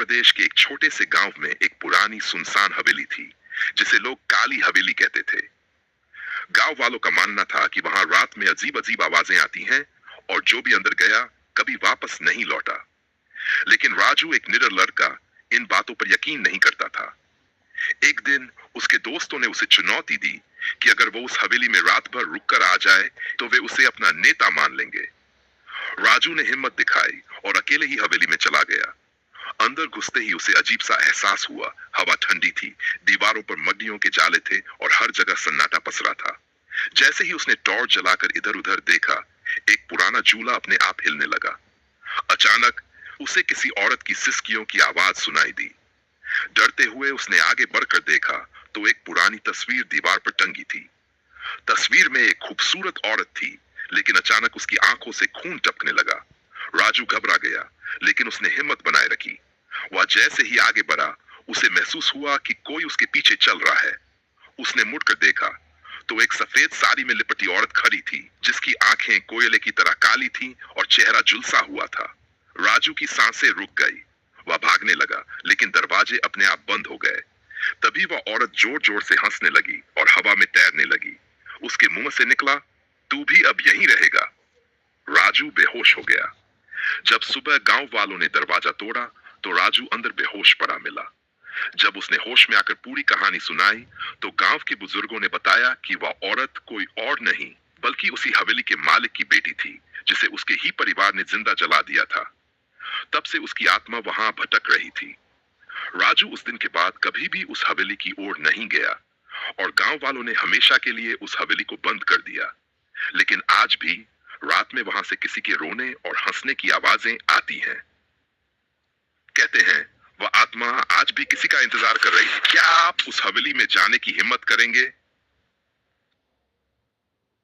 प्रदेश के एक छोटे से गांव में एक पुरानी सुनसान हवेली थी, जिसे लोग काली हवेली कहते थे। गांव वालों का मानना था कि वहां रात में अजीब अजीब आवाजें आती हैं और जो भी अंदर गया कभी वापस नहीं लौटा। लेकिन राजू, एक निडर लड़का, इन बातों पर यकीन नहीं करता था। एक दिन उसके दोस्तों ने उसे चुनौती दी कि अगर वो उस हवेली में रात भर रुक कर आ जाए तो वे उसे अपना नेता मान लेंगे। राजू ने हिम्मत दिखाई और अकेले ही हवेली में चला गया। अंदर घुसते ही उसे अजीब सा एहसास हुआ। हवा ठंडी थी, दीवारों पर मड्डियों के जाले थे और हर जगह सन्नाटा पसरा था। जैसे ही उसने टॉर्च जलाकर इधर उधर देखा, एक पुराना चूल्हा अपने आप हिलने लगा। अचानक उसे किसी औरत की सिसकियों की आवाज सुनाई दी। डरते हुए उसने आगे बढ़कर देखा तो एक पुरानी तस्वीर दीवार पर टंगी थी। तस्वीर में एक खूबसूरत औरत थी, लेकिन अचानक उसकी आंखों से खून टपकने लगा। राजू घबरा गया, लेकिन उसने हिम्मत बनाए रखी। वह जैसे ही आगे बढ़ा, उसे महसूस हुआ कि कोई उसके पीछे चल रहा है। उसने मुड़कर देखा तो एक सफेद साड़ी में लिपटी औरत खड़ी थी, जिसकी आंखें कोयले की तरह काली थीं और चेहरा झुलसा हुआ था। राजू की सांसें रुक गई। वह भागने लगा, लेकिन दरवाजे अपने आप बंद हो गए। तभी वह औरत जोर जोर से हंसने लगी और हवा में तैरने लगी। उसके मुंह से निकला, तू भी अब यहीं रहेगा। राजू बेहोश हो गया। जब सुबह गांव वालों ने दरवाजा तोड़ा तो राजू अंदर बेहोश पड़ा मिला। जब उसने होश में आकर पूरी कहानी सुनाई तो गांव के बुजुर्गों ने बताया कि वह औरत कोई और नहीं बल्कि उसी हवेली के मालिक की बेटी थी, जिसे उसके ही परिवार ने जिंदा जला दिया था। तब से उसकी आत्मा वहां भटक रही थी। राजू उस दिन के बाद कभी भी उस हवेली की ओर नहीं गया और गांव वालों ने हमेशा के लिए उस हवेली को बंद कर दिया। लेकिन आज भी रात में वहां से किसी के रोने और हंसने की आवाजें आती हैं। कहते हैं वह आत्मा आज भी किसी का इंतजार कर रही है। क्या आप उस हवेली में जाने की हिम्मत करेंगे?